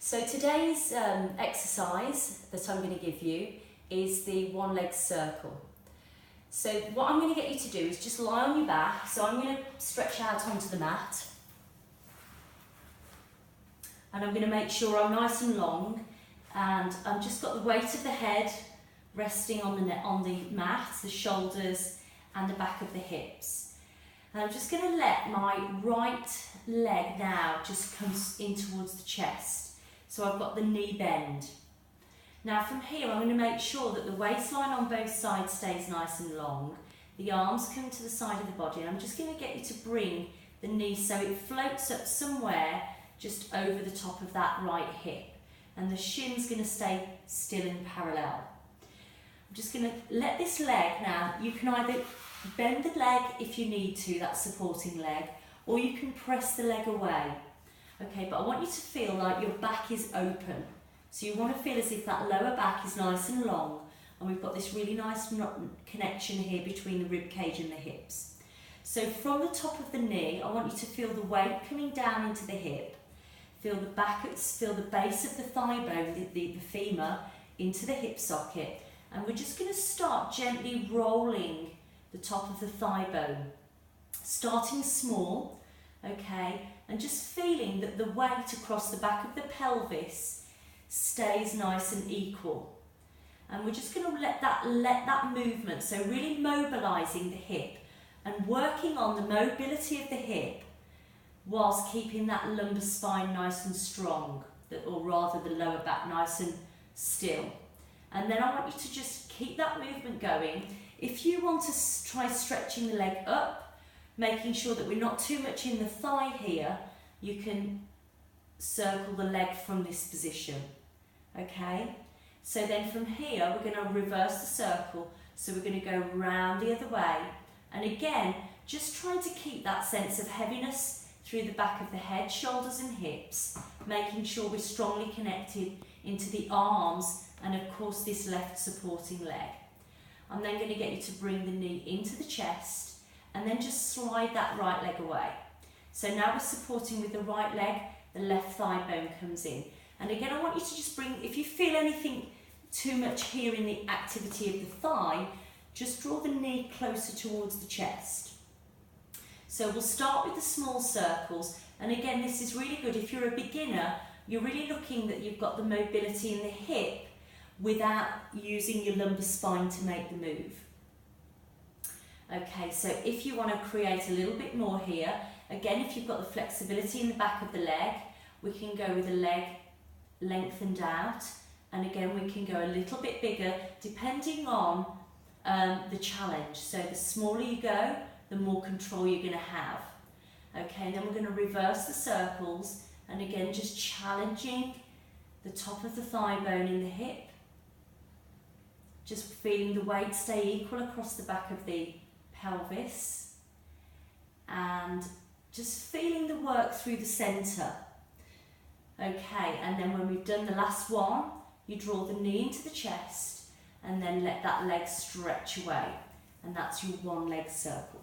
So today's exercise that I'm going to give you is the one leg circle. So what I'm going to get you to do is just lie on your back. So I'm going to stretch out onto the mat. And I'm going to make sure I'm nice and long, and I've just got the weight of the head resting on the mat, the shoulders and the back of the hips. And I'm just going to let my right leg now just come in towards the chest. So I've got the knee bend. Now from here I'm going to make sure that the waistline on both sides stays nice and long. The arms come to the side of the body, and I'm just going to get you to bring the knee so it floats up somewhere just over the top of that right hip, and the shin's going to stay still and parallel. I'm just going to let this leg now, you can either bend the leg if you need to, that supporting leg, or you can press the leg away. Okay, but I want you to feel like your back is open. So you want to feel as if that lower back is nice and long, and we've got this really nice connection here between the rib cage and the hips. So from the top of the knee, I want you to feel the weight coming down into the hip. Feel the base of the thigh bone, the femur, into the hip socket. And we're just going to start gently rolling the top of the thigh bone. Starting small, okay, and just feeling that the weight across the back of the pelvis stays nice and equal. And we're just going to let that movement, so really mobilising the hip and working on the mobility of the hip whilst keeping that lumbar spine nice and strong, or rather the lower back nice and still. And then I want you to just keep that movement going. If you want to try stretching the leg up, making sure that we're not too much in the thigh here, you can circle the leg from this position. Okay? So then from here, we're going to reverse the circle. So we're going to go round the other way. And again, just trying to keep that sense of heaviness through the back of the head, shoulders and hips, making sure we're strongly connected into the arms and of course this left supporting leg. I'm then going to get you to bring the knee into the chest and then just slide that right leg away. So now we're supporting with the right leg, the left thigh bone comes in. And again, I want you to just bring, if you feel anything too much here in the activity of the thigh, just draw the knee closer towards the chest. So we'll start with the small circles, and again this is really good if you're a beginner. You're really looking that you've got the mobility in the hip without using your lumbar spine to make the move. Okay, so if you want to create a little bit more here, again if you've got the flexibility in the back of the leg, we can go with the leg lengthened out, and again we can go a little bit bigger depending on the challenge. So the smaller you go, the more control you're going to have. Okay, and then we're going to reverse the circles, and again just challenging the top of the thigh bone in the hip. Just feeling the weight stay equal across the back of the pelvis, and just feeling the work through the centre. Okay, and then when we've done the last one, you draw the knee into the chest and then let that leg stretch away, and that's your one leg circle.